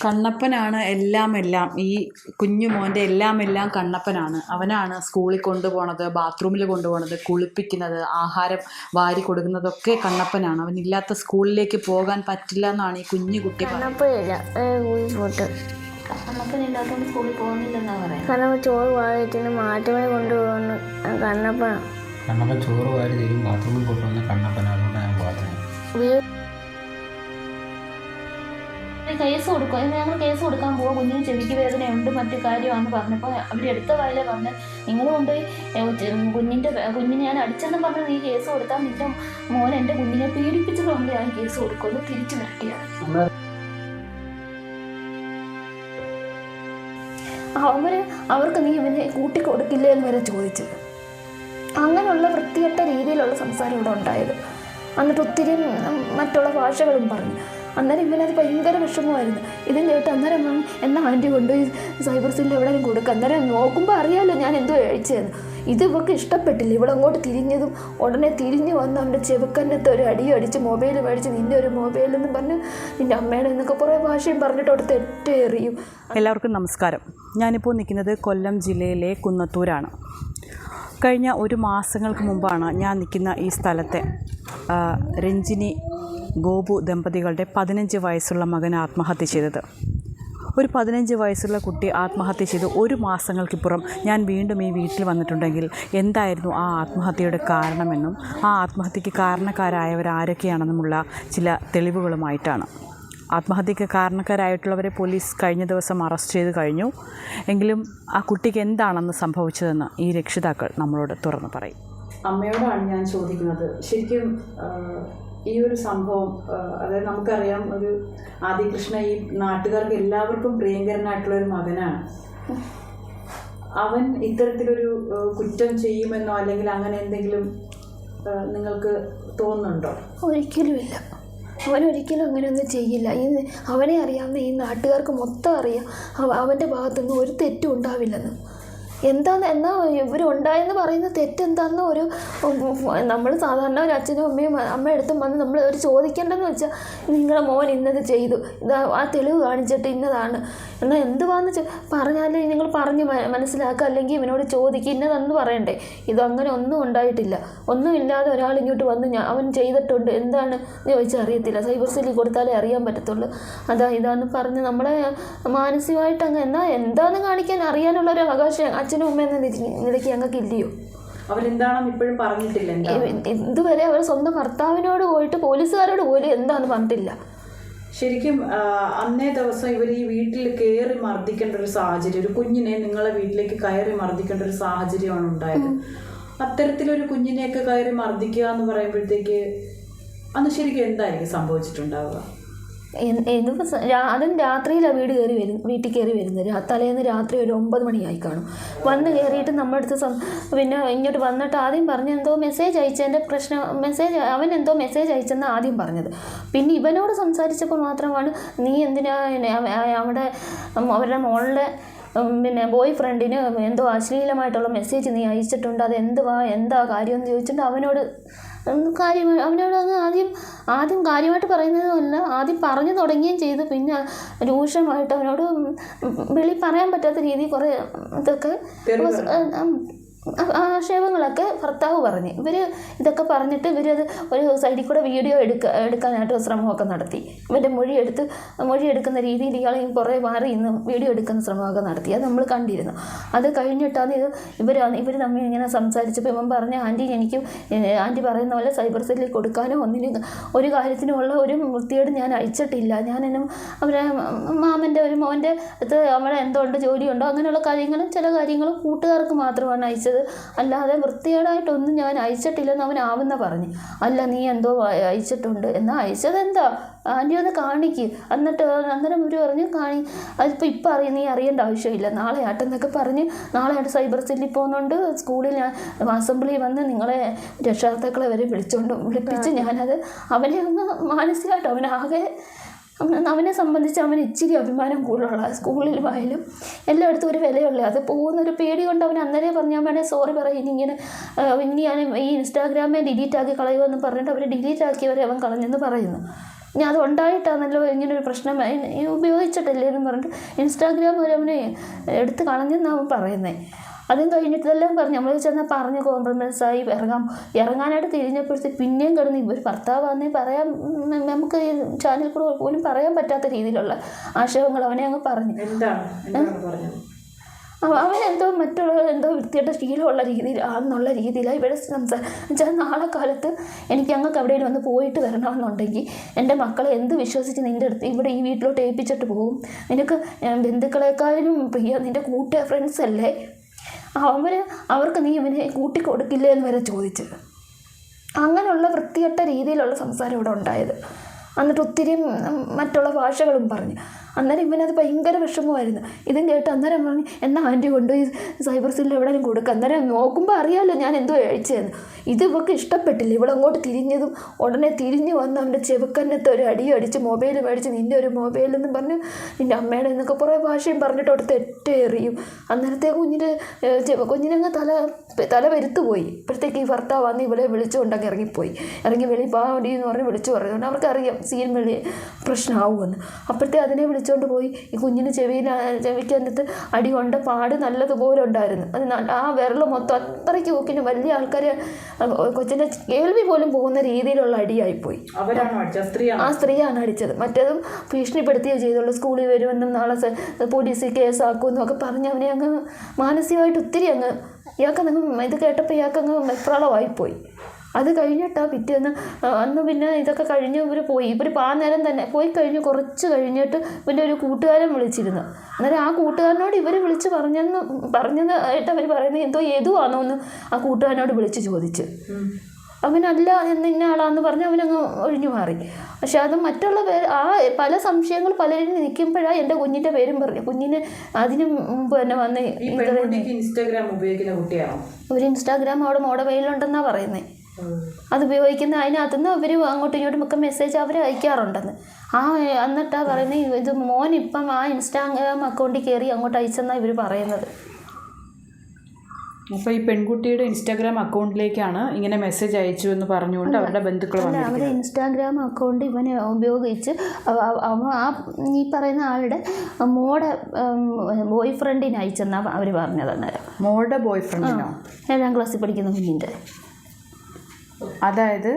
കണ്ണപ്പനാണ് എല്ലാം ഈ കുഞ്ഞു മോൻ്റെ എല്ലാം കണ്ണപ്പനാണ്. അവനാണ് സ്കൂളിൽ കൊണ്ടുപോണത്, ബാത്റൂമിൽ കൊണ്ടുപോണത്, കുളിപ്പിക്കുന്നത്, ആഹാരം വാരി കൊടുക്കുന്നതൊക്കെ കണ്ണപ്പനാണ്. അവനില്ലാത്ത സ്കൂളിലേക്ക് പോകാൻ പറ്റില്ല എന്നാണ് ഈ കുഞ്ഞു കുട്ടി കണ്ണപ്പനില്ലാത്തതുകൊണ്ട് സ്കൂളിൽ പോകുന്നില്ലെന്നാണ് പറയുന്നത്. കണ്ണപ്പൻ ചോറ് വാരിയിട്ട് മാറ്റമേ കൊണ്ടുപോകുന്നു കണ്ണപ്പനാണ്. കണ്ണപ്പൻ ചോറ് വാരി തരും, ബാത്റൂമിൽ കൊണ്ടുവന്ന കണ്ണപ്പനാണ്. അതുകൊണ്ടാണ് ഞാൻ പോകുന്നത്. കേസ് കൊടുക്കും, ഞങ്ങൾ കേസ് കൊടുക്കാൻ പോകും, കുഞ്ഞിന് ചെവിക്ക് വേദനയുണ്ട് മറ്റു കാര്യമാണെന്ന് പറഞ്ഞപ്പോൾ അവരെടുത്ത വായിലെ പറഞ്ഞ് നിങ്ങൾ കൊണ്ടുപോയി കുഞ്ഞിനെ ഞാൻ അടിച്ചെന്ന് പറഞ്ഞ് നീ കേസ് കൊടുത്താൽ നിന്റെ മോൻ എൻ്റെ കുഞ്ഞിനെ പീഡിപ്പിച്ചതുകൊണ്ട് ഞാൻ കേസ് കൊടുക്കുമെന്ന് തിരിച്ചു വരട്ടിയാണ്. അവർക്ക് നീ ഇവനെ കൂട്ടിക്കൊടുക്കില്ലേ എന്ന് വരെ ചോദിച്ചു. അങ്ങനെയുള്ള വൃത്തികെട്ട രീതിയിലുള്ള സംസാരം ഇവിടെ ഉണ്ടായത്. എന്നിട്ട് ഒത്തിരി മറ്റുള്ള ഭാഷകളും പറഞ്ഞു. അന്നേരം ഇവനത് ഭയങ്കര വിഷമമായിരുന്നു. ഇതും കേട്ട് അന്നേരം എന്നാ ആൻറ്റി കൊണ്ടുപോയി സൈബർ സെല്ലിൽ എവിടെയും കൊടുക്കുക. അന്നേരം നോക്കുമ്പോൾ അറിയാമല്ലോ ഞാൻ എന്തോ കഴിച്ചതെന്ന്. ഇത് ഇവർക്ക് ഇഷ്ടപ്പെട്ടില്ല. ഇവളങ്ങോട്ട് തിരിഞ്ഞതും ഉടനെ തിരിഞ്ഞു വന്ന് അവൻ്റെ ചെവുക്കന്നത്തെ ഒരു അടിയും അടിച്ച് മൊബൈൽ മേടിച്ച് നിൻ്റെ ഒരു മൊബൈലെന്നും പറഞ്ഞ് നിൻ്റെ അമ്മയുടെ എന്നൊക്കെ കുറേ ഭാഷയും പറഞ്ഞിട്ട് അവിടെ തെറ്റേറിയും. എല്ലാവർക്കും നമസ്കാരം. ഞാനിപ്പോൾ നിൽക്കുന്നത് കൊല്ലം ജില്ലയിലെ കുന്നത്തൂരാണ്. കഴിഞ്ഞ ഒരു മാസങ്ങൾക്ക് മുമ്പാണ് ഞാൻ നിൽക്കുന്ന ഈ സ്ഥലത്തെ രഞ്ജിനി ഗോപു ദമ്പതികളുടെ 15 വയസ്സുള്ള മകൻ ആത്മഹത്യ ചെയ്തത്. ഒരു 15 വയസ്സുള്ള കുട്ടി ആത്മഹത്യ ചെയ്ത് ഒരു മാസങ്ങൾക്കിപ്പുറം ഞാൻ വീണ്ടും ഈ വീട്ടിൽ വന്നിട്ടുണ്ടെങ്കിൽ എന്തായിരുന്നു ആ ആത്മഹത്യയുടെ കാരണമെന്നും ആ ആത്മഹത്യക്ക് കാരണക്കാരായവർ ആരൊക്കെയാണെന്നുമുള്ള ചില തെളിവുകളുമായിട്ടാണ്. ആത്മഹത്യക്ക് കാരണക്കാരായിട്ടുള്ളവരെ പോലീസ് കഴിഞ്ഞ ദിവസം അറസ്റ്റ് ചെയ്ത് കഴിഞ്ഞു. എങ്കിലും ആ കുട്ടിക്ക് എന്താണെന്ന് സംഭവിച്ചതെന്ന് ഈ രക്ഷിതാക്കൾ നമ്മളോട് തുറന്നു പറയും. അമ്മയോടാണ് ഞാൻ ചോദിക്കുന്നത്. ശരിക്കും ഈ ഒരു സംഭവം, അതായത് നമുക്കറിയാം, ഒരു ആദികൃഷ്ണ ഈ നാട്ടുകാർക്ക് എല്ലാവർക്കും പ്രിയങ്കരനായിട്ടുള്ളൊരു മകനാണ്. അവൻ ഇത്തരത്തിലൊരു കുറ്റം ചെയ്യുമെന്നോ അല്ലെങ്കിൽ അങ്ങനെ എന്തെങ്കിലും നിങ്ങൾക്ക് തോന്നുന്നുണ്ടോ? ഒരിക്കലുമില്ല. അവനൊരിക്കലും അങ്ങനെയൊന്നും ചെയ്യില്ല. അവനെ അറിയാവുന്ന ഈ നാട്ടുകാർക്ക് മൊത്തം അറിയാം അവൻ്റെ ഭാഗത്തുനിന്ന് ഒരു തെറ്റും ഉണ്ടാവില്ലെന്ന്. എന്നാൽ ഇവരുണ്ടായെന്ന് പറയുന്ന തെറ്റെന്താണെന്ന് ഒരു നമ്മൾ സാധാരണ ഒരു അച്ഛനും അമ്മയും അടുത്തും വന്ന് നമ്മൾ ഒരു ചോദിക്കേണ്ടതെന്ന് വെച്ചാൽ നിങ്ങളുടെ മോൻ ഇന്നത് ചെയ്തു, ഇതാ ആ തെളിവ് കാണിച്ചിട്ട് ഇന്നതാണ് എന്നാൽ എന്തുവാന്ന് പറഞ്ഞാലേ നിങ്ങൾ പറഞ്ഞ് മനസ്സിലാക്കുക, അല്ലെങ്കിൽ ഇവനോട് ചോദിക്കുക ഇന്നതെന്ന് പറയണ്ടേ. ഇതങ്ങനെ ഒന്നും ഉണ്ടായിട്ടില്ല. ഒന്നുമില്ലാതെ ഒരാൾ ഇങ്ങോട്ട് വന്ന് അവൻ ചെയ്തിട്ടുണ്ട് എന്താണ് ചോദിച്ചാൽ അറിയത്തില്ല. സൈബർ സെല്ലിൽ കൊടുത്താലേ അറിയാൻ പറ്റത്തുള്ളൂ. ഇതാന്ന് പറഞ്ഞ് നമ്മളെ മാനസികമായിട്ട് അങ്ങ് എന്താണെന്ന് കാണിക്കാൻ അറിയാനുള്ളൊരു അവകാശം അച്ഛനും അമ്മയെന്ന നിലയ്ക്ക് ഞങ്ങൾക്ക് ഇല്ലയോ? അവരെന്താണെന്ന് ഇപ്പോഴും പറഞ്ഞിട്ടില്ല. ഇതുവരെ അവർ സ്വന്തം ഭർത്താവിനോട് പോയിട്ട് പോലീസുകാരോട് പോലും എന്താണെന്ന് പറഞ്ഞിട്ടില്ല. ശരിക്കും അന്നേ ദിവസം ഇവർ ഈ വീട്ടിൽ കയറി മർദ്ദിക്കേണ്ട ഒരു സാഹചര്യം, ഒരു കുഞ്ഞിനെ നിങ്ങളെ വീട്ടിലേക്ക് കയറി മർദ്ദിക്കേണ്ട ഒരു സാഹചര്യമാണ് ഉണ്ടായത്. അത്തരത്തിലൊരു കുഞ്ഞിനെയൊക്കെ കയറി മർദ്ദിക്കുക എന്ന് പറയുമ്പോഴത്തേക്ക് അന്ന് ശരിക്കും എന്തായിരിക്കും സംഭവിച്ചിട്ടുണ്ടാവുക? അതും രാത്രിയിലാണ് വീട്ടിൽ കയറി വരുന്നത്. തലേന്ന് രാത്രി ഒരു 9 മണിയായി കാണും. വന്ന് കയറിയിട്ട് നമ്മുടെ അടുത്ത് പിന്നെ ഇങ്ങോട്ട് വന്നിട്ട് ആദ്യം പറഞ്ഞ് എന്തോ മെസ്സേജ് അയച്ചതിൻ്റെ പ്രശ്നം, അവൻ എന്തോ മെസ്സേജ് അയച്ചെന്ന് ആദ്യം പറഞ്ഞത്. പിന്നെ ഇവനോട് സംസാരിച്ചപ്പോൾ മാത്രമാണ് നീ എന്തിനാ അവരുടെ മോളുടെ പിന്നെ ബോയ് ഫ്രണ്ടിന് എന്തോ അശ്ലീലമായിട്ടുള്ള മെസ്സേജ് നീ അയച്ചിട്ടുണ്ട്, അത് എന്താ കാര്യമെന്ന് ചോദിച്ചിട്ട് അവനോട് അങ്ങ് ആദ്യം കാര്യമായിട്ട് പറയുന്നതുമല്ല, ആദ്യം പറഞ്ഞു തുടങ്ങുകയും ചെയ്തു. പിന്നെ രൂക്ഷമായിട്ട് അവനോട് പറയാൻ പറ്റാത്ത രീതിയിൽ കുറേ ഇതൊക്കെ ആക്ഷേപങ്ങളൊക്കെ ഭർത്താവ് പറഞ്ഞ് ഇതൊക്കെ പറഞ്ഞിട്ട് ഇവരത് ഒരു സൈഡിൽ കൂടെ വീഡിയോ എടുക്കാനായിട്ട് ശ്രമമൊക്കെ നടത്തി. ഇവൻ്റെ മൊഴിയെടുക്കുന്ന രീതിയിൽ ഇയാൾ കുറേ മാറി ഇന്ന് വീഡിയോ എടുക്കുന്ന ശ്രമമൊക്കെ നടത്തി. അത് നമ്മൾ കണ്ടിരുന്നു. അത് കഴിഞ്ഞിട്ടാണ് ഇവർ തമ്മിൽ ഇങ്ങനെ സംസാരിച്ചപ്പോൾ ഇവൻ പറഞ്ഞ ആൻറ്റി പറയുന്ന പോലെ സൈബർ സെല്ലിൽ കൊടുക്കാനോ ഒന്നിനും ഒരു കാര്യത്തിനുമുള്ള ഒരു വൃത്തിയോട് ഞാൻ അയച്ചിട്ടില്ല. ഞാനെന്നും അവരെ മാമൻ്റെ ഒരു മോൻ്റെ അടുത്ത് അവിടെ എന്തുകൊണ്ട് ജോലിയുണ്ടോ അങ്ങനെയുള്ള ചില കാര്യങ്ങളും കൂട്ടുകാർക്ക് മാത്രമാണ് അയച്ചത്, അല്ലാതെ വൃത്തികേടായിട്ടൊന്നും ഞാൻ അയച്ചിട്ടില്ലെന്ന് അവനാവുന്ന പറഞ്ഞ്. അല്ല നീ എന്തോ അയച്ചിട്ടുണ്ട് എന്നാൽ അയച്ചത് എന്താ ആൻറ്റി ഒന്ന് കാണിക്ക്. അന്നേരം ഇവർ പറഞ്ഞ് അതിപ്പോൾ ഇപ്പം നീ അറിയേണ്ട ആവശ്യമില്ല, നാളെ ആട്ടെന്നൊക്കെ പറഞ്ഞ് നാളെ ആയിട്ട് സൈബർ സെല്ലിൽ പോകുന്നുണ്ട്. സ്കൂളിൽ ഞാൻ അസംബ്ലി വന്ന് നിങ്ങളെ രക്ഷകർത്താക്കളെ വരെ വിളിപ്പിച്ച് ഞാനത് അവനെ ഒന്ന് മാനസികമായിട്ട് അവനെ സംബന്ധിച്ച് അവന് ഇച്ചിരി അഭിമാനം കൂടുതലുള്ള സ്കൂളിലുമായാലും എല്ലായിടത്തും ഒരു വിലയുള്ള അത് പോകുന്നൊരു പേടി കൊണ്ട് അവൻ അന്നേരം പറഞ്ഞാൽ വേണേൽ സോറി പറയും, ഇനി ഞാൻ ഈ ഇൻസ്റ്റാഗ്രാമേ ഡിലീറ്റ് ആക്കി കളയുമെന്ന് പറഞ്ഞിട്ട് അവർ ഡിലീറ്റ് ആക്കിയവരെ അവൻ കളഞ്ഞെന്ന് പറയുന്നു. ഇനി അത് ഉണ്ടായിട്ടാണല്ലോ ഇങ്ങനൊരു പ്രശ്നം ഉപയോഗിച്ചിട്ടില്ലേ എന്ന് പറഞ്ഞിട്ട് ഇൻസ്റ്റാഗ്രാം വരെ അവനെ എടുത്ത് കളഞ്ഞെന്നാണ് അവൻ പറയുന്നത്. അതും കഴിഞ്ഞിട്ടെല്ലാം പറഞ്ഞു നമ്മൾ ചെന്നാൽ പറഞ്ഞ് കോംപ്രമൈസായി ഇറങ്ങാനായിട്ട് തിരിഞ്ഞപ്പോഴത്തെ പിന്നെയും കിടന്ന് ഇവർ ഭർത്താവാന്നേ പറയാൻ നമുക്ക് ഈ ചാനൽ കൂടെ പോലും പറയാൻ പറ്റാത്ത രീതിയിലുള്ള ആക്ഷേപങ്ങൾ അവനെ അങ്ങ് പറഞ്ഞു. അവനെന്തോ മറ്റുള്ളവരെന്തോ വൃത്തിയുടെ ശീലമുള്ള രീതിയിലാണെന്നുള്ള രീതിയിലാണ് ഇവിടെ സംസാരിച്ചാൽ നാളെ കാലത്ത് എനിക്ക് അങ്ങക്ക് എവിടെയും വന്ന് പോയിട്ട് വരണമെന്നുണ്ടെങ്കിൽ എൻ്റെ മക്കളെ എന്ത് വിശ്വസിച്ച് നിൻ്റെ അടുത്ത് ഇവിടെ ഈ വീട്ടിലോട്ട് ഏൽപ്പിച്ചിട്ട് പോകും? നിനക്ക് ബന്ധുക്കളെക്കാളും പ്രിയ നിൻ്റെ ഫ്രണ്ട്സ് അല്ലേ, അവർക്ക് നീ ഇവനെ കൂട്ടിക്കൊടുക്കില്ലേ എന്ന് വരെ ചോദിച്ചു. അങ്ങനെയുള്ള വൃത്തികെട്ട രീതിയിലുള്ള സംസാരം ഇവിടെ ഉണ്ടായത്. എന്നിട്ട് ഒത്തിരി മറ്റുള്ള ഭാഷകളും പറഞ്ഞു. അന്നേരം ഇവനത് ഭയങ്കര വിഷമമായിരുന്നു. ഇതും കേട്ട് അന്നേരം പറഞ്ഞു എന്നാൽ ആൻറ്റി കൊണ്ടുപോയി സൈബർ സെല്ലിൽ എവിടെയും കൊടുക്കുക. അന്നേരം നോക്കുമ്പോൾ അറിയാമല്ലോ ഞാൻ എന്തോ അയച്ചതെന്ന്. ഇത് ഇവൾക്ക് ഇഷ്ടപ്പെട്ടില്ല. ഇവളങ്ങോട്ട് തിരിഞ്ഞതും ഉടനെ തിരിഞ്ഞ് വന്ന് അവൻ്റെ ചെവുക്കന്നത്തെ ഒരു അടി അടിച്ച് മൊബൈൽ മേടിച്ച് നിൻ്റെ ഒരു മൊബൈലെന്നും പറഞ്ഞ് നിൻ്റെ അമ്മയുടെ എന്നൊക്കെ കുറേ ഭാഷയും പറഞ്ഞിട്ട് അവിടെ തെറ്റേറിയും. അന്നേരത്തെ കുഞ്ഞിനങ്ങ് തല വരുത്തു പോയി. ഇപ്പോഴത്തേക്ക് ഈ ഭർത്താവ് വന്ന് ഇവളെ വിളിച്ചുകൊണ്ടങ്ങ് ഇറങ്ങി വെളി പാടി എന്ന് പറഞ്ഞ് വിളിച്ചു പറഞ്ഞുകൊണ്ട് അവർക്കറിയാം സീൻ വെളി പ്രശ്നമാവുമെന്ന്. അപ്പോഴത്തെ അതിനെ വിളിച്ചുകൊണ്ട് പോയി ഈ കുഞ്ഞിന് ചെവിക്കകത്ത് അടി കൊണ്ട് പാട് നല്ലതുപോലെ ഉണ്ടായിരുന്നു. അത് ആ വിരൽ മൊത്തം അത്രയ്ക്ക് ഊക്കിന് വലിയ ആൾക്കാരെ കൊച്ചിൻ്റെ കേൾവി പോലും പോകുന്ന രീതിയിലുള്ള അടിയായിപ്പോയി. ആ സ്ത്രീയാണ് അടിച്ചത്. മറ്റേതും ഭീഷണിപ്പെടുത്തുകയോ ചെയ്തുള്ളൂ. സ്കൂളിൽ വരുമെന്നും നാളെ പോലീസ് കേസാക്കുമെന്നും ഒക്കെ പറഞ്ഞ് അവനെ അങ്ങ് മാനസികമായിട്ട് ഒത്തിരി അങ്ങ് ഇയാൾക്കങ്ങ് ഇത് കേട്ടപ്പോൾ ഇയാൾക്കങ്ങ് വെപ്രാളമായിപ്പോയി. അത് കഴിഞ്ഞിട്ടാ പിറ്റേന്ന് അന്ന് പിന്നെ ഇതൊക്കെ കഴിഞ്ഞ് ഇവർ നേരം തന്നെ പോയി കഴിഞ്ഞ് കുറച്ച് കഴിഞ്ഞിട്ട് പിന്നെ ഒരു കൂട്ടുകാരൻ വിളിച്ചിരുന്നു. അന്നേരം ആ കൂട്ടുകാരനോട് ഇവർ വിളിച്ച് പറഞ്ഞതായിട്ട് അവർ പറയുന്നത് എന്തോ ഏതുവാണോ എന്ന് ആ കൂട്ടുകാരനോട് വിളിച്ച് ചോദിച്ച് അവനല്ല ഇന്ന ആളാന്ന് പറഞ്ഞ് അവനങ്ങ് ഒഴിഞ്ഞു മാറി. പക്ഷെ അത് മറ്റുള്ള പല സംശയങ്ങൾ പലരും നിൽക്കുമ്പോഴാണ് എൻ്റെ കുഞ്ഞിൻ്റെ പേരും പറഞ്ഞു. കുഞ്ഞിന് അതിന് മുമ്പ് തന്നെ വന്ന് ഒരു ഇൻസ്റ്റാഗ്രാം അവിടെ മോടെ കയ്യിലുണ്ടെന്നാണ് പറയുന്നത്. അത് ഉപയോഗിക്കുന്ന അതിനകത്തുനിന്ന് അവർ അങ്ങോട്ടും ഇങ്ങോട്ടും ഒക്കെ മെസ്സേജ് അവർ അയക്കാറുണ്ടെന്ന്. എന്നിട്ടാണ് പറയുന്നത് ഇത് മോൻ ഇപ്പം ആ ഇൻസ്റ്റാഗ്രാം അക്കൗണ്ടിൽ കയറി അങ്ങോട്ട് അയച്ചെന്നാണ് ഇവർ പറയുന്നത്. അപ്പോൾ ഈ പെൺകുട്ടിയുടെ ഇൻസ്റ്റാഗ്രാം അക്കൗണ്ടിലേക്കാണ് ഇങ്ങനെ മെസ്സേജ് അയച്ചു എന്ന് പറഞ്ഞുകൊണ്ട് അവരുടെ ബന്ധുക്കൾ അവരുടെ ഇൻസ്റ്റാഗ്രാം അക്കൗണ്ട് ഇവനെ ഉപയോഗിച്ച് ഈ പറയുന്ന ആളുടെ മോടെ ബോയ് ഫ്രണ്ടിന് അയച്ചെന്നാണ് അവർ പറഞ്ഞത്. അന്നേരം മോളുടെ ബോയ് ഫ്രണ്ടിനോ? 7ാം ക്ലാസ്സിൽ പഠിക്കുന്ന കുഞ്ഞിൻ്റെ. അതായത്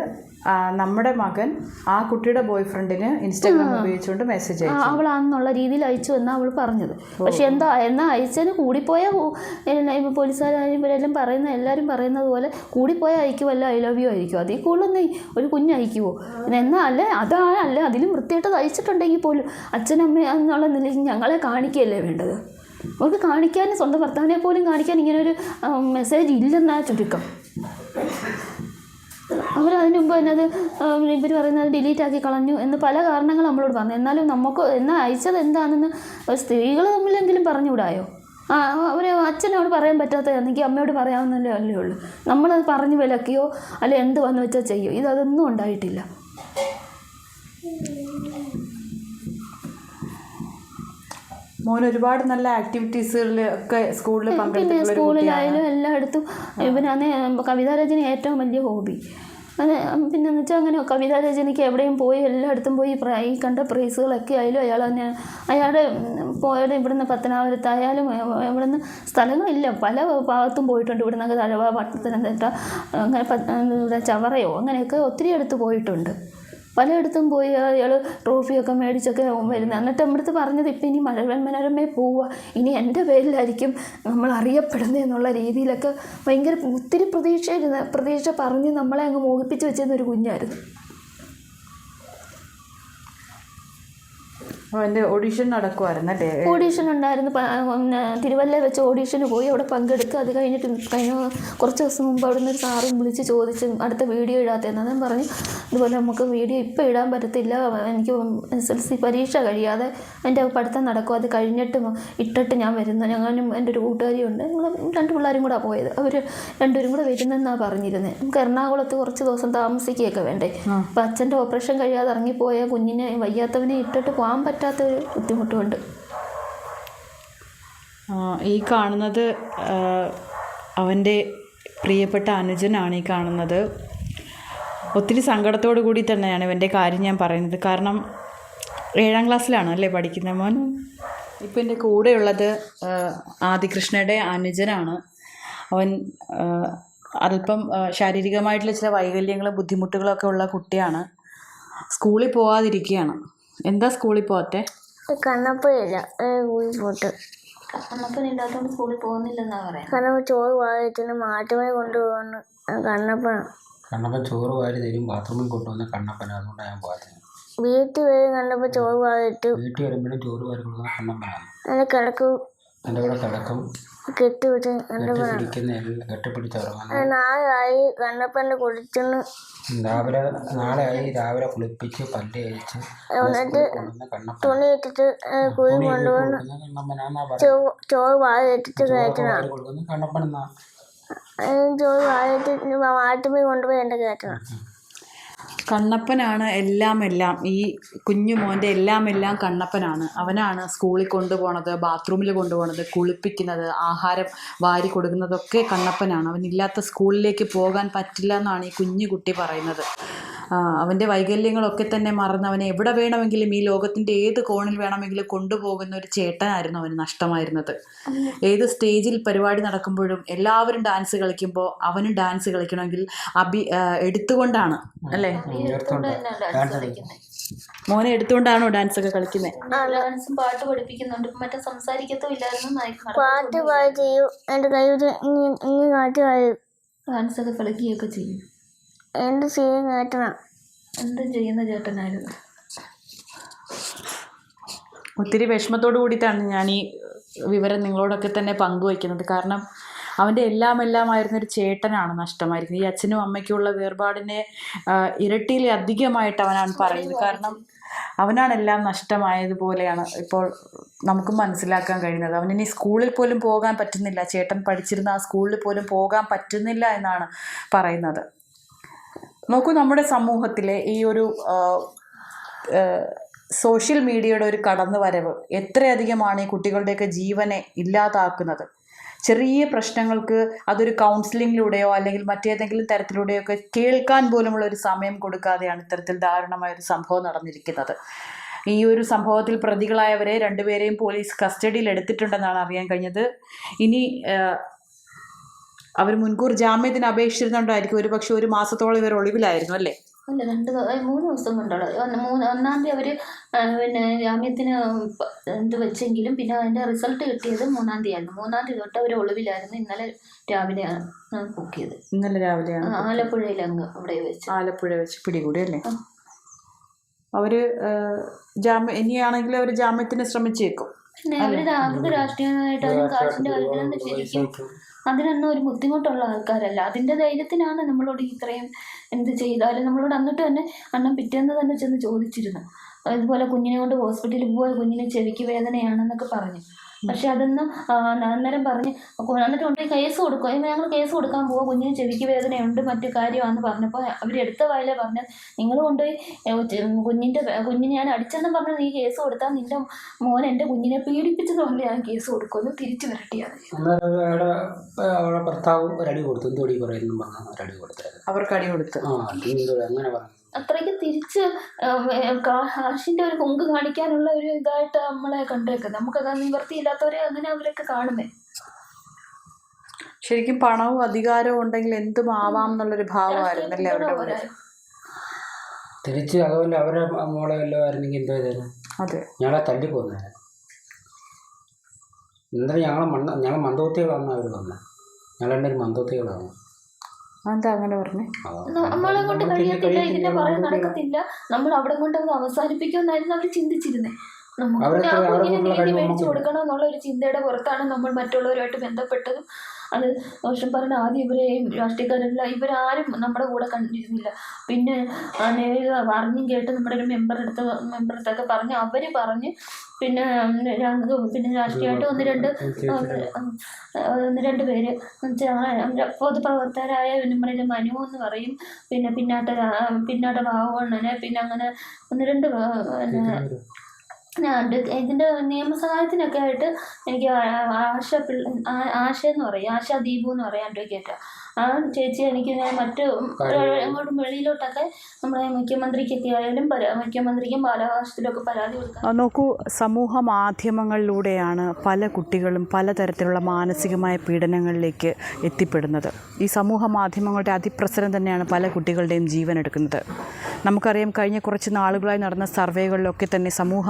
നമ്മുടെ മകൻ ആ കുട്ടിയുടെ ബോയ് ഫ്രണ്ടിന് ഇൻസ്റ്റാഗ്രാം ഉപയോഗിച്ചുകൊണ്ട് മെസ്സേജ് അയച്ചു. അവളാണെന്നുള്ള രീതിയിൽ അയച്ചു എന്നാണ് അവൾ പറഞ്ഞത്. പക്ഷെ എന്നാ അയച്ചതിന് കൂടിപ്പോയ പോലീസുകാരും ഇവരെല്ലാം എല്ലാവരും പറയുന്നത് പോലെ കൂടിപ്പോയ അയക്കുമല്ലോ ഐ ലവ് യു ആയിരിക്കും. അതിൽ കൂടുതലൊന്നും ഒരു കുഞ്ഞ് അയക്കുമോ? എന്നല്ലേ അല്ല അതിലും വൃത്തിയായിട്ട് അയച്ചിട്ടുണ്ടെങ്കിൽ പോലും അച്ഛനമ്മ എന്നുള്ള നിലയിൽ ഞങ്ങളെ കാണിക്കുകയല്ലേ വേണ്ടത്. അവർക്ക് കാണിക്കാൻ സ്വന്തം ഭർത്താവിനെ പോലും കാണിക്കാൻ ഇങ്ങനൊരു മെസ്സേജ് ഇല്ലെന്നാ ചുരുക്കം. അവരതിന് മുമ്പ് തന്നെ അത് ഇവർ പറയുന്നത് ഡിലീറ്റ് ആക്കി കളഞ്ഞു എന്ന് പല കാരണങ്ങൾ നമ്മളോട് പറഞ്ഞു. എന്നാലും നമുക്ക് അയച്ചത് എന്താണെന്ന് സ്ത്രീകൾ തമ്മിലെങ്കിലും പറഞ്ഞുകൂടായോ? അവർ അച്ഛനോട് പറയാൻ പറ്റാത്തതാണെങ്കിൽ അമ്മയോട് പറയാവുന്നല്ലേ അല്ലേ ഉള്ളൂ. നമ്മളത് പറഞ്ഞു വിലക്കിയോ അല്ലെ എന്ത് വന്ന് വെച്ചാൽ ചെയ്യോ? ഇതൊന്നും ഉണ്ടായിട്ടില്ല. മോൻ ഒരുപാട് നല്ല ആക്ടിവിറ്റീസുകളിൽ ഒക്കെ സ്കൂളിൽ പിന്നെ സ്കൂളിലായാലും എല്ലായിടത്തും ഇവനാണ് കവിതാരചന ഏറ്റവും വലിയ ഹോബി. പിന്നെന്ന് വെച്ചാൽ അങ്ങനെ കവിതാരചനയ്ക്ക് എവിടെയും പോയി എല്ലായിടത്തും പോയി ഈ കണ്ട പ്രൈസുകളൊക്കെ ആയാലും അയാളുടെ പോയത് ഇവിടുന്ന് പത്തനാപുരത്തായാലും ഇവിടുന്ന് സ്ഥലങ്ങളില്ല പല ഭാഗത്തും പോയിട്ടുണ്ട്. ഇവിടുന്ന് തഴവ പത്തനംതിട്ട അങ്ങനെ ചവറയോ അങ്ങനെയൊക്കെ ഒത്തിരി അടുത്ത് പോയിട്ടുണ്ട്. പലയിടത്തും പോയി അയാൾ ട്രോഫിയൊക്കെ മേടിച്ചൊക്കെ വരുന്നത്. എന്നിട്ട് നമ്മുടെ പറഞ്ഞത് ഇപ്പം ഇനി മനോരമയിൽ പോവുക, ഇനി എൻ്റെ പേരിലായിരിക്കും നമ്മൾ അറിയപ്പെടുന്നത് എന്നുള്ള രീതിയിലൊക്കെ ഭയങ്കര ഒത്തിരി പ്രതീക്ഷ പറഞ്ഞ് നമ്മളെ അങ്ങ് മോഹിപ്പിച്ച് വെച്ചിരുന്നൊരു കുഞ്ഞായിരുന്നു. ഓഡീഷൻ നടക്കുമായിരുന്നല്ലേ? ഓഡീഷൻ ഉണ്ടായിരുന്നു. തിരുവല്ല വെച്ച് ഓഡീഷന് പോയി അവിടെ പങ്കെടുത്ത് അത് കഴിഞ്ഞിട്ട് കുറച്ച് ദിവസം മുമ്പ് അവിടെ നിന്ന് ഒരു സാറും വിളിച്ച് ചോദിച്ച് അടുത്ത വീഡിയോ ഇടാത്തതെന്ന്. അതും പറഞ്ഞു ഇതുപോലെ നമുക്ക് വീഡിയോ ഇപ്പോൾ ഇടാൻ പറ്റത്തില്ല, എനിക്ക് SSLC പരീക്ഷ കഴിയാതെ എൻ്റെ പഠിത്തം നടക്കും, അത് കഴിഞ്ഞിട്ട് ഇട്ടിട്ട് ഞാൻ വരുന്നു. ഞങ്ങളും എൻ്റെ ഒരു കൂട്ടുകാരിയുണ്ട്, ഞങ്ങൾ 2 പിള്ളേരും കൂടെ പോയത്. അവർ 2 കൂടെ വരുന്നെന്നാണ് പറഞ്ഞിരുന്നത്. നമുക്ക് എറണാകുളത്ത് കുറച്ച് ദിവസം താമസിക്കുകയൊക്കെ വേണ്ടേ. അപ്പം അച്ഛൻ്റെ ഓപ്പറേഷൻ കഴിയാതെ ഇറങ്ങിപ്പോയ കുഞ്ഞിനെ വയ്യാത്തവനെ ഇട്ടിട്ട് പോകാൻ പറ്റാത്തൊരു ബുദ്ധിമുട്ടുമുണ്ട്. ഈ കാണുന്നത് അവൻ്റെ പ്രിയപ്പെട്ട അനുജനാണ്. ഈ കാണുന്നത് ഒത്തിരി സങ്കടത്തോടു കൂടി തന്നെയാണ് ഇവൻ്റെ കാര്യം ഞാൻ പറയുന്നത്. കാരണം 7ാം ക്ലാസ്സിലാണ് അല്ലേ പഠിക്കുന്നത് മോൻ? ഇപ്പം എൻ്റെ കൂടെയുള്ളത് ആദികൃഷ്ണയുടെ അനുജനാണ്. അവൻ അല്പം ശാരീരികമായിട്ടുള്ള ചില വൈകല്യങ്ങളും ബുദ്ധിമുട്ടുകളൊക്കെ ഉള്ള കുട്ടിയാണ്. സ്കൂളിൽ പോകാതിരിക്കുകയാണ്. എന്താ സ്കൂളിൽ പോകാത്തെ? കണ്ണപ്പയില്ല പോട്ട് കണ്ണപ്പനില്ലാത്തതുകൊണ്ട് സ്കൂളിൽ പോകുന്നില്ലെന്നാണ് പറയാം. കണ്ണപ്പ ചോറ് വായത്തിന് മാറ്റമായി കൊണ്ടുപോകുന്നു. കണ്ണപ്പനാണ്. കണ്ണപ്പൻ ചോറ് വാരി തരും, ബാത്റൂമിൽ കൊണ്ടുവന്ന കണ്ണപ്പനാണ്. അതുകൊണ്ടാണ് ഞാൻ പോകാത്തത്. വീട്ടിൽ വരും കണ്ണപ്പ ചോറ് വായിട്ട് വീട്ടിൽ വരുമ്പോഴും ചോറ് വാരി കൊടുക്കുന്ന കണ്ണപ്പനാണ്. അതിന് കിടക്കും എൻ്റെ കൂടെ കിടക്കും, കെട്ടിവിട്ട് കണ്ണപ്പനാണ്. കെട്ടിപ്പിടിക്കുന്ന എല്ലാം കെട്ടിപ്പിടിച്ചവരാണ്. നാളായി കണ്ണപ്പൻ്റെ കുടിച്ചെന്ന് നാളെ ആയി രാവിലെ കുളിപ്പിച്ച് പല്ല് കഴിച്ച് തുണി ഇട്ടിട്ട് കുഴി കൊണ്ടുപോകുന്നു. ചോറ് വായിട്ടിട്ട് കയറ്റണം. കണ്ണപ്പനെന്നാ ചോറ് വായിട്ട് മാറ്റുമ്പോൾ കൊണ്ടുപോയി എൻ്റെ കയറ്റണം. കണ്ണപ്പനാണ് എല്ലാം ഈ കുഞ്ഞു മോൻ്റെ എല്ലാം കണ്ണപ്പനാണ്. അവനാണ് സ്കൂളിൽ കൊണ്ടുപോകണത്, ബാത്റൂമിൽ കൊണ്ടുപോകണത്, കുളിപ്പിക്കുന്നത്, ആഹാരം വാരി കൊടുക്കുന്നതൊക്കെ കണ്ണപ്പനാണ്. അവനില്ലാത്ത സ്കൂളിലേക്ക് പോകാൻ പറ്റില്ല എന്നാണ് ഈ കുഞ്ഞു കുട്ടി പറയുന്നത്. അവൻ്റെ വൈകല്യങ്ങളൊക്കെ തന്നെ മറന്ന് അവനെ എവിടെ വേണമെങ്കിലും ഈ ലോകത്തിൻ്റെ ഏത് കോണിൽ വേണമെങ്കിലും കൊണ്ടുപോകുന്ന ഒരു ചേട്ടനായിരുന്നു അവന് നഷ്ടമായിരുന്നത്. ഏത് സ്റ്റേജിൽ പരിപാടി നടക്കുമ്പോഴും എല്ലാവരും ഡാൻസ് കളിക്കുമ്പോൾ അവനും ഡാൻസ് കളിക്കണമെങ്കിൽ എടുത്തുകൊണ്ടാണ് അല്ലേ? മോനെ എടുത്തുകൊണ്ടാണോ ഡാൻസ് ഒക്കെ കളിക്കുന്നത്? ഡാൻസും പാട്ട് പഠിപ്പിക്കുന്നുണ്ട്. മറ്റേ സംസാരിക്കത്തും ഇല്ലായിരുന്നു. പാട്ട് പാടി ചെയ്യും. എൻ്റെ കൈ കാട്ടി കഴിയും. ഡാൻസ് ഒക്കെ കളിക്കുകയൊക്കെ ചെയ്യും. എന്ത് ചെയ്യും കയറ്റണം. എന്തും ചെയ്യുന്ന ചേട്ടനായിരുന്നു. ഒത്തിരി വിഷമത്തോടു കൂടിയിട്ടാണ് ഞാൻ ഈ വിവരം നിങ്ങളോടൊക്കെ തന്നെ പങ്കുവയ്ക്കുന്നത്. കാരണം അവൻ്റെ എല്ലാമായിരുന്നൊരു ചേട്ടനാണ് നഷ്ടമായിരിക്കുന്നത്. ഈ അച്ഛനും അമ്മയ്ക്കുള്ള വേർപാടിനെ ഇരട്ടിയിൽ അധികമായിട്ട് അവനാണ് പറയുന്നത്. കാരണം അവനാണെല്ലാം നഷ്ടമായതുപോലെയാണ് ഇപ്പോൾ നമുക്ക് മനസ്സിലാക്കാൻ കഴിയുന്നത്. അവനിനി സ്കൂളിൽ പോലും പോകാൻ പറ്റുന്നില്ല. ചേട്ടൻ പഠിച്ചിരുന്ന ആ സ്കൂളിൽ പോലും പോകാൻ പറ്റുന്നില്ല എന്നാണ് പറയുന്നത്. നോക്കൂ, നമ്മുടെ സമൂഹത്തിലെ ഈ ഒരു സോഷ്യൽ മീഡിയയുടെ ഒരു കടന്നുവരവ് എത്രയധികമാണ് ഈ കുട്ടികളുടെയൊക്കെ ജീവനെ ഇല്ലാതാക്കുന്നത്. ചെറിയ പ്രശ്നങ്ങൾക്ക് അതൊരു കൗൺസിലിങ്ങിലൂടെയോ അല്ലെങ്കിൽ മറ്റേതെങ്കിലും തരത്തിലൂടെയോ ഒക്കെ കേൾക്കാൻ പോലുമുള്ള ഒരു സമയം കൊടുക്കാതെയാണ് ഇത്തരത്തിൽ ദാരുണമായൊരു സംഭവം നടന്നിരിക്കുന്നത്. ഈ ഒരു സംഭവത്തിൽ പ്രതികളായവരെ 2 പേരെയും പോലീസ് കസ്റ്റഡിയിൽ എടുത്തിട്ടുണ്ടെന്നാണ് അറിയാൻ കഴിഞ്ഞത്. ഇനി അവർ മുൻകൂർ ജാമ്യത്തിന് അപേക്ഷിച്ചിരുന്നുണ്ടായിരിക്കും. ഒരു പക്ഷേ 1 മാസത്തോളം ഇവർ ഒളിവിലായിരുന്നു അല്ലേ? അല്ല, 3 ദിവസം കൊണ്ടുള്ള 1-ാം തീയതി അവർ പിന്നെ ജാമ്യത്തിന് വെച്ചെങ്കിലും പിന്നെ അതിൻ്റെ റിസൾട്ട് കിട്ടിയത് 3-ാം തീയതി ആയിരുന്നു. 3-ാം തീയതി തൊട്ട് അവർ ഒളിവിലായിരുന്നു. ഇന്നലെ രാവിലെയാണ് പൊക്കിയത്. ഇന്നലെ രാവിലെയാണ് ആലപ്പുഴയിലങ്ങ് ആലപ്പുഴ വെച്ച് പിടികൂടി അല്ലേ? അവർ ഇനിയാണെങ്കിൽ അവർ ജാമ്യത്തിന് ശ്രമിച്ചേക്കും. പിന്നെ അവർക്ക് രാഷ്ട്രീയമായിട്ട് അതിന് കാശിൻ്റെ കാര്യത്തിലൊന്നും ശരിക്കും അതിനൊന്നും ഒരു ബുദ്ധിമുട്ടുള്ള ആൾക്കാരല്ല. അതിൻ്റെ ധൈര്യത്തിനാണ് നമ്മളോട് ഇത്രയും എന്ത് ചെയ്താലും നമ്മളോട് എന്നിട്ട് തന്നെ അണ്ണൻ പിറ്റേന്ന് തന്നെ ചെന്ന് ചോദിച്ചിരുന്നു. അതുപോലെ കുഞ്ഞിനെ കൊണ്ട് ഹോസ്പിറ്റലിൽ പോയ കുഞ്ഞിന് ചെവിക്ക് വേദനയാണെന്നൊക്കെ പറഞ്ഞു. പക്ഷെ അതൊന്നും അന്നേരം പറഞ്ഞ് എന്നിട്ട് കൊണ്ട് കേസ് കൊടുക്കും. ഞങ്ങൾ കേസ് കൊടുക്കാൻ പോവാം, കുഞ്ഞിന് ചെവിക്ക് വേദനയുണ്ട് മറ്റു കാര്യമാണെന്ന് പറഞ്ഞപ്പോൾ അവരെടുത്ത വായിലെ പറഞ്ഞ് നിങ്ങൾ കൊണ്ടുപോയി കുഞ്ഞിനെ ഞാൻ അടിച്ചെന്ന് പറഞ്ഞ് നീ കേസ് കൊടുത്താൽ നിൻ്റെ മോൻ എൻ്റെ കുഞ്ഞിനെ പീഡിപ്പിച്ചത് കൊണ്ട് ഞാൻ കേസ് കൊടുക്കുമെന്ന് തിരിച്ചു വരട്ടിയാണ്. ഭർത്താവ് ഒരടി കൊടുത്തു. എന്തോടി പറയുന്നു പറഞ്ഞു ഒരടി കൊടുത്തത്. അവർക്ക് അടി കൊടുത്തു. അങ്ങനെ പറഞ്ഞു. അത്രയ്ക്ക് തിരിച്ച് ഹാഷിൻ്റെ ഒരു കൊങ്ക് കാണിക്കാനുള്ള ഒരു ഇതായിട്ട് നമ്മളെ കണ്ടേക്കുന്നത്. നമുക്കത് നിവർത്തിയില്ലാത്തവരെ അങ്ങനെ അവരൊക്കെ കാണുന്നേ. ശരിക്കും പണവും അധികാരവും ഉണ്ടെങ്കിൽ എന്തും ആവാം എന്നുള്ളൊരു ഭാവമായിരുന്നല്ലേ അവരുടെ മുന്നിൽ. തിരിച്ച് അതുപോലെ അവരെ മോളെ വല്ലതും ആയിരുന്നെങ്കിൽ എന്തോ ചെയ്തേനെ. അതെ, ഞങ്ങളെ തല്ലിക്കൊന്നേനെ. എന്നിട്ട് ഞങ്ങൾ മന്ദബുദ്ധികളാണ് അവർ വന്നത്. ഞങ്ങളെൻ്റെ മന്ദബുദ്ധികളാണ്. എന്താ അങ്ങനെ പറഞ്ഞേ? നമ്മളെ കൊണ്ട് കഴിയത്തില്ല, ഇതിന്റെ പുറകെ നടക്കത്തില്ല, നമ്മൾ അവിടെ കൊണ്ട് അത് അവസാനിപ്പിക്കുമെന്നായിരുന്നു അവർ ചിന്തിച്ചിരുന്നത്. നമുക്ക് ആ കുഞ്ഞിനെ നീതി മേടിച്ചു കൊടുക്കണം എന്നുള്ള ഒരു ചിന്തയുടെ പുറത്താണ് നമ്മൾ മറ്റുള്ളവരുമായിട്ട് ബന്ധപ്പെട്ടതും. അത് വർഷം പറഞ്ഞ ആദ്യം ഇവരെയും രാഷ്ട്രീയക്കാരെല്ലാം ഇവരാരും നമ്മുടെ കൂടെ കണ്ടിരുന്നില്ല. പിന്നെ അറിഞ്ഞും കേട്ട് നമ്മുടെ ഒരു മെമ്പറടുത്തൊക്കെ പറഞ്ഞ് അവർ പറഞ്ഞ് പിന്നെ രാഷ്ട്രീയമായിട്ട് ഒന്ന് രണ്ട് പേര് പൊതുപ്രവർത്തകരായ നമ്മുടെ മനു എന്ന് പറയും, പിന്നെ പിന്നാട്ട ബാബുവണ്ണന്, പിന്നെ അങ്ങനെ 1-2 ഇതിൻ്റെ നിയമസഹായത്തിനൊക്കെ ആയിട്ട് എനിക്ക് ആശ എന്ന് പറയും, ആശ ദീപു എന്ന് പറയും, അഡ്വക്കേറ്റ്. ആ ചേച്ചി എനിക്ക് ഞാൻ മറ്റ് എങ്ങോട്ടും വെളിയിലോട്ടൊക്കെ നമ്മുടെ മുഖ്യമന്ത്രിക്കൊക്കെ ആയാലും മുഖ്യമന്ത്രിക്കും ബാലാവകാശത്തിലൊക്കെ പരാതി കൊടുക്കാം. നോക്കൂ, സമൂഹ മാധ്യമങ്ങളിലൂടെയാണ് പല കുട്ടികളും പലതരത്തിലുള്ള മാനസികമായ പീഡനങ്ങളിലേക്ക് എത്തിപ്പെടുന്നത്. ഈ സമൂഹ മാധ്യമങ്ങളുടെ അതിപ്രസരം തന്നെയാണ് പല കുട്ടികളുടെയും ജീവൻ എടുക്കുന്നത്. നമുക്കറിയാം, കഴിഞ്ഞ കുറച്ച് നാളുകളായി നടന്ന സർവേകളിലൊക്കെ തന്നെ സമൂഹ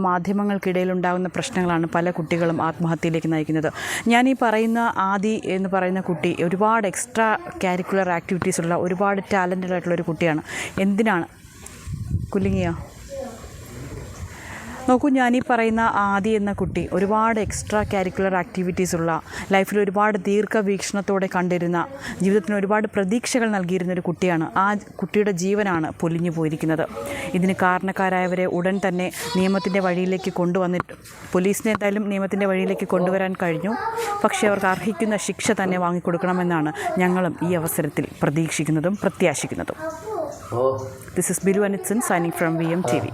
മാധ്യമങ്ങൾക്കിടയിലുണ്ടാകുന്ന പ്രശ്നങ്ങളാണ് പല കുട്ടികളും ആത്മഹത്യയിലേക്ക് നയിക്കുന്നത്. ഞാൻ ഈ പറയുന്ന ആദി എന്ന് പറയുന്ന കുട്ടി ഒരുപാട് എക്സ്ട്രാ കരിക്കുലർ ആക്ടിവിറ്റീസ് ഉള്ള ഒരുപാട് ടാലൻറ്റഡ് ആയിട്ടുള്ള ഒരു കുട്ടിയാണ്. എന്തിനാണ് കുലുങ്ങിയോ? നോക്കൂ, ഞാനീ പറയുന്ന ആദി എന്ന കുട്ടി ഒരുപാട് എക്സ്ട്രാ കരിക്കുലർ ആക്ടിവിറ്റീസ് ഉള്ള, ലൈഫിൽ ഒരുപാട് ദീർഘവീക്ഷണത്തോടെ കണ്ടിരുന്ന, ജീവിതത്തിന് ഒരുപാട് പ്രതീക്ഷകൾ നൽകിയിരുന്ന ഒരു കുട്ടിയാണ്. ആ കുട്ടിയുടെ ജീവനാണ് പൊലിഞ്ഞു പോയിരിക്കുന്നത്. ഇതിന് കാരണക്കാരായവരെ ഉടൻ തന്നെ നിയമത്തിൻ്റെ വഴിയിലേക്ക് പോലീസിനെ എന്തായാലും നിയമത്തിൻ്റെ വഴിയിലേക്ക് കൊണ്ടുവരാൻ കഴിഞ്ഞു. പക്ഷേ അവർക്ക് അർഹിക്കുന്ന ശിക്ഷ തന്നെ വാങ്ങിക്കൊടുക്കണമെന്നാണ് ഞങ്ങളും ഈ അവസരത്തിൽ പ്രതീക്ഷിക്കുന്നതും പ്രത്യാശിക്കുന്നതും. This is Bilu Anitsan signing from VMTV.